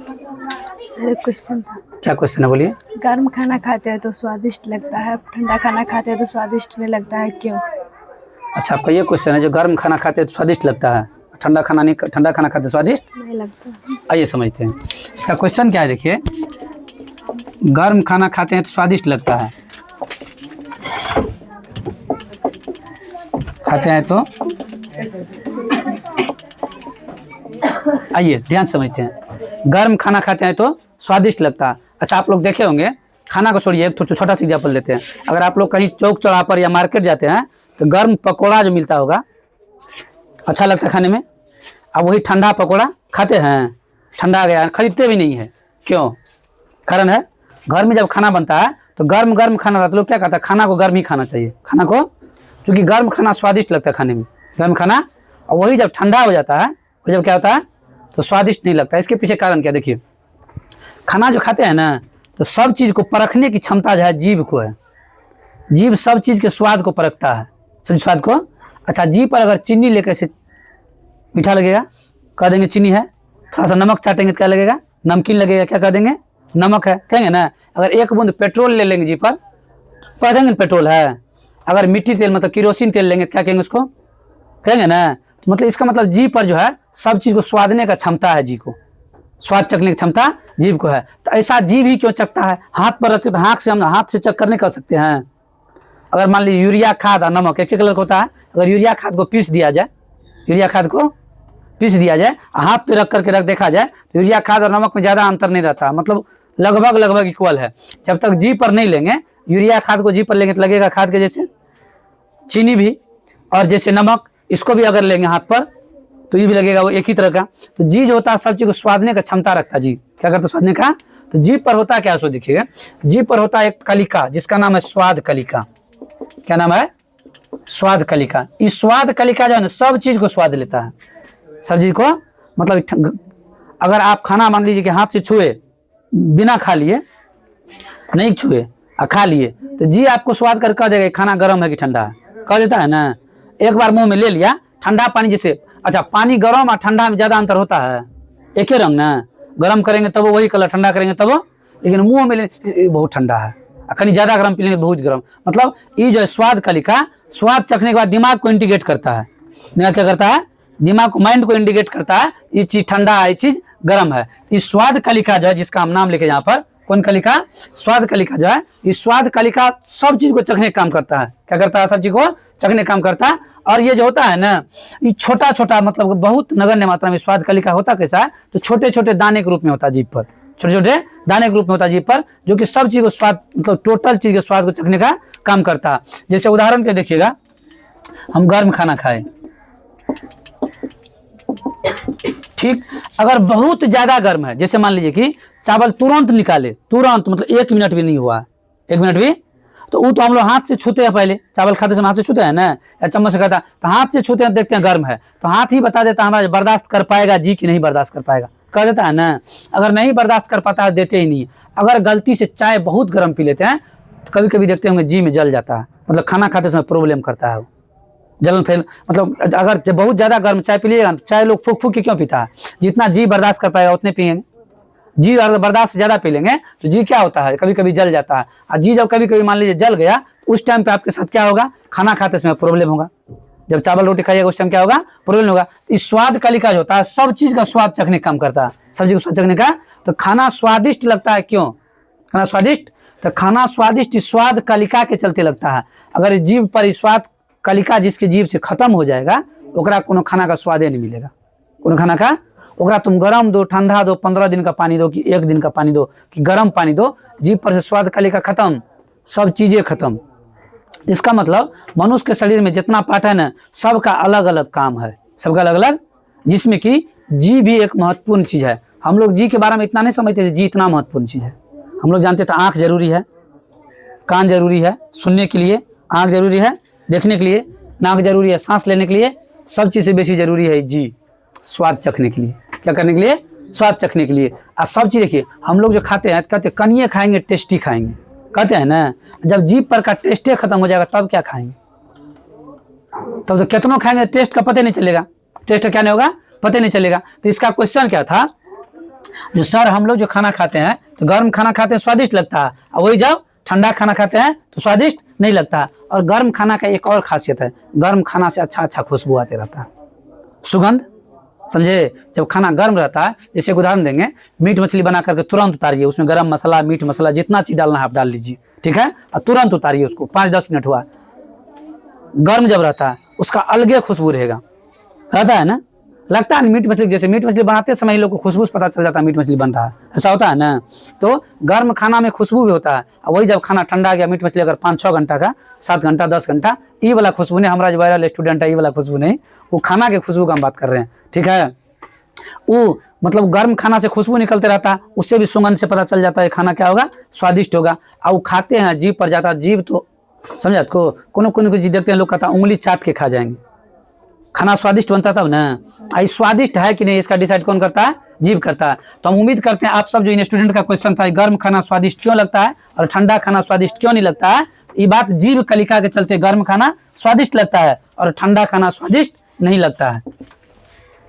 Sir एक question था। क्या क्वेश्चन है, बोलिए। गर्म खाना खाते हैं तो स्वादिष्ट लगता है, ठंडा खाना खाते हैं तो स्वादिष्ट नहीं लगता है, क्यों? अच्छा, आपका ये क्वेश्चन है, जो गर्म खाना खाते हैं तो स्वादिष्ट लगता है, ठंडा खाना नहीं, ठंडा खाना खाते स्वादिष्ट नहीं लगता। आइए समझते हैं इसका क्वेश्चन क्या है। देखिए, गर्म खाना खाते हैं तो स्वादिष्ट लगता है, खाते हैं तो, आइए ध्यान समझते हैं। गर्म खाना खाते हैं तो स्वादिष्ट लगता है। अच्छा, आप लोग देखे होंगे, खाना को छोड़िए, एक छोटा सा एग्जाम्पल देते हैं। अगर आप लोग कहीं चौक चौराहा पर या मार्केट जाते हैं तो गर्म पकौड़ा जो मिलता होगा, अच्छा लगता है खाने में। अब वही ठंडा पकौड़ा खाते हैं, ठंडा आ गया, खरीदते भी नहीं है। क्यों? कारण है, घर में जब खाना बनता है तो गर्म गर्म खाना रहता है, लोग क्या कहता है, खाना को गर्म ही खाना चाहिए। खाना को, क्योंकि गर्म खाना स्वादिष्ट लगता है खाने में, गर्म खाना। और वही जब ठंडा हो जाता है, वो जब क्या होता है तो स्वादिष्ट नहीं लगता। इसके पीछे कारण क्या, देखिए, खाना जो खाते हैं ना, तो सब चीज़ को परखने की क्षमता जो है जीभ को है। जीभ सब चीज़ के स्वाद को परखता है, सब स्वाद को। अच्छा, जीभ पर अगर चीनी लेकर से मीठा लगेगा, कह देंगे चीनी है। थोड़ा सा नमक चाटेंगे तो क्या लगेगा, नमकीन लगेगा, क्या कह देंगे, नमक है, कहेंगे ना। अगर एक बूंद पेट्रोल ले लेंगे जीभ पर, कह देंगे पेट्रोल है। अगर मिट्टी तेल मतलब केरोसिन तेल लेंगे तो क्या कहेंगे, उसको कहेंगे ना। मतलब इसका मतलब जीभ पर जो है सब चीज़ को स्वादने का क्षमता है, जीभ को स्वाद चखने की क्षमता जीभ को है। तो ऐसा जीभ ही क्यों चखता है? हाथ पर रखते तो हाथ से हम हाथ से चख कर नहीं कर सकते हैं। अगर मान लीजिए यूरिया खाद और नमक एक ही कलर का होता है, अगर यूरिया खाद को पीस दिया जाए, यूरिया खाद को पीस दिया जाए, हाथ पे रख करके देखा जाए तो यूरिया खाद और नमक में ज़्यादा अंतर नहीं रहता, मतलब लगभग इक्वल है। जब तक जीभ पर नहीं लेंगे, यूरिया खाद को जीभ पर लेंगे तो लगेगा खाद के जैसे। चीनी भी और जैसे नमक, इसको भी अगर लेंगे हाथ पर तो ये भी लगेगा वो एक ही तरह का। तो जीभ होता है सब चीज़ को स्वादने का क्षमता रखता है। जीभ क्या करता है, स्वादने का। तो जीभ पर होता है क्या, सो देखिएगा, जीभ पर होता है एक कलिका जिसका नाम है स्वाद कलिका। क्या नाम है? स्वाद कलिका। इस स्वाद कलिका जो है ना, सब चीज़ को स्वाद लेता है, सब चीज़ को। मतलब अगर आप खाना मान लीजिए कि हाथ से छुए, बिना खा लिए, नहीं छुए और खा लिए, तो जी आपको स्वाद कर कह देगा खाना गर्म है कि ठंडा है, कह देता है ना। एक बार मुंह में ले लिया, ठंडा पानी जैसे, अच्छा पानी गर्म और ठंडा में ज़्यादा अंतर होता है? एक ही रंग ना, गर्म करेंगे तब वही कलर, ठंडा करेंगे तब, लेकिन मुंह में ले बहुत ठंडा है, कहीं ज़्यादा गर्म पी लेंगे बहुत गर्म। मतलब ये जो है स्वाद कलिका, स्वाद चखने के बाद दिमाग को इंडिकेट करता है। दिमाग क्या करता है, दिमाग को, माइंड को इंडिकेट करता है ये चीज़ ठंडा है, ये चीज़ गर्म है। इस स्वाद कलिका जो है, जिसका हम नाम लिखे यहाँ पर, कौन कलिका, स्वाद कलिका जो है, इस स्वाद कलिका सब चीज़ को चखने का काम करता है। क्या करता है, सब चीज़ को चखने का काम करता है। और ये जो होता है ना, ये छोटा छोटा, मतलब बहुत नगण्य मात्रा में स्वाद कलिका होता कैसा है, तो छोटे छोटे दाने के रूप में होता है जीभ पर, छोटे छोटे दाने के रूप में होता है जीभ पर, जो कि सब चीज़ को स्वाद, मतलब टोटल चीज़ के स्वाद को चखने का काम करता है। जैसे उदाहरण के देखिएगा, हम गर्म खाना खाए, ठीक, अगर बहुत ज़्यादा गर्म है, जैसे मान लीजिए कि चावल तुरंत निकाले, तुरंत मतलब 1 मिनट भी नहीं हुआ, 1 मिनट भी, तो वो तो हम लोग हाथ से छूते हैं, पहले चावल खाते समय हाथ से छूते हैं ना, या चम्मच से खाता है, तो हाथ से छूते हैं, देखते हैं गर्म है, तो हाथ ही बता देता है हमारा बर्दाश्त कर पाएगा जी कि नहीं बर्दाश्त कर पाएगा, कह देता है ना। अगर नहीं बर्दाश्त कर पाता है, देते ही नहीं। अगर गलती से चाय बहुत गर्म पी लेते हैं तो कभी कभी देखते होंगे जी में जल जाता है, मतलब खाना खाते समय प्रॉब्लम करता है वो, जलन फैल। मतलब अगर जब बहुत ज़्यादा गर्म चाय पी लीजिएगा, चाय लोग फूक फूक के क्यों पीता है, जितना जी बर्दाश्त कर पाएगा उतने पिएंगे। जी अगर बर्दाश्त से ज़्यादा पी लेंगे तो जी क्या होता है, कभी कभी जल जाता है। और जी जब कभी कभी मान लीजिए जल गया, उस टाइम पे आपके साथ क्या होगा, खाना खाते समय प्रॉब्लम होगा। जब चावल रोटी खाइएगा उस टाइम क्या होगा, प्रॉब्लम होगा। इस स्वाद कलिका जो होता है, सब चीज़ का स्वाद चखने का काम करता है, सब चीज़ को स्वाद चखने का। तो खाना स्वादिष्ट लगता है, क्यों खाना स्वादिष्ट, तो खाना स्वादिष्ट स्वाद कलिका के चलते लगता है। अगर जीभ पर स्वाद कलिका जिसके जीभ से खत्म हो जाएगा, ओकरा कोनो खाना का स्वादे नहीं मिलेगा, कोनो खाना का। ओकरा तुम गरम दो, ठंडा दो, 15 दिन का पानी दो कि 1 दिन का पानी दो कि गरम पानी दो, जीभ पर से स्वाद कलिका खत्म, सब चीज़ें खत्म। इसका मतलब मनुष्य के शरीर में जितना पार्ट है ना, सबका अलग अलग काम है, सबका अलग अलग, जिसमें कि जी भी एक महत्वपूर्ण चीज़ है। हम लोग जी के बारे में इतना नहीं समझते थे, जी इतना महत्वपूर्ण चीज़ है। हम लोग जानते थे आँख जरूरी है, कान जरूरी है सुनने के लिए, आँख जरूरी है देखने के लिए, नाक जरूरी है सांस लेने के लिए, सब चीज़ से बेसी जरूरी है जी स्वाद चखने के लिए। क्या करने के लिए, स्वाद चखने के लिए। और सब चीज़ देखिए, हम लोग जो खाते हैं कहते कनिए खाएंगे टेस्टी खाएंगे, कहते हैं ना। जब जीभ पर का टेस्टे खत्म हो जाएगा तब क्या खाएंगे, तब तो कितनों खाएंगे, टेस्ट का पता नहीं चलेगा, टेस्ट क्या नहीं होगा, पता नहीं चलेगा। तो इसका क्वेश्चन क्या था जो सर हम लोग जो खाना खाते हैं तो गर्म खाना खाते हैं स्वादिष्ट लगता है, और वही जब ठंडा खाना खाते हैं तो स्वादिष्ट नहीं लगता। और गर्म खाना का एक और खासियत है, गर्म खाना से अच्छा खुशबू आते रहता है, सुगंध, समझे। जब खाना गर्म रहता है, जैसे एक उदाहरण देंगे, मीट मछली बना करके तुरंत उतारिए, उसमें गरम मसाला, मीट मसाला जितना चीज डालना है आप डाल लीजिए, ठीक है, और तुरंत उतारिए उसको, 5-10 मिनट हुआ। गर्म जब रहता है उसका अलगे खुशबू रहेगा, रहता है ना, लगता है मीट मछली, जैसे मीट मछली बनाते समय ही लोग को खुशबू से पता चल जाता है मीट मछली बन रहा है, ऐसा होता है ना। तो गर्म खाना में खुशबू भी होता है, और वही जब खाना ठंडा गया, मीट मछली अगर 5-6 घंटा का, 7 घंटा 10 घंटा, ये वाला खुशबू नहीं, हमारा जो वायरल स्टूडेंट है ये वाला खुशबू नहीं, वो खाना के खुशबू का हम बात कर रहे हैं, ठीक है। वो मतलब गर्म खाना से खुशबू निकलते रहता है, उससे भी सुगंध से पता चल जाता है खाना क्या होगा, स्वादिष्ट होगा। और वो खाते हैं, जीभ पर जाता है, जीभ तो समझा को कोनो चीज देखते हैं लोग कहता है उंगली चाट के खा जाएंगे, खाना स्वादिष्ट बनता तब ना। आई स्वादिष्ट है कि नहीं इसका डिसाइड कौन करता है, जीभ करता है। तो हम उम्मीद करते हैं आप सब, जो इन स्टूडेंट का क्वेश्चन था गर्म खाना स्वादिष्ट क्यों लगता है और ठंडा खाना स्वादिष्ट क्यों नहीं लगता है, ये बात जीभ कलिका के चलते गर्म खाना स्वादिष्ट लगता है और ठंडा खाना स्वादिष्ट नहीं लगता है।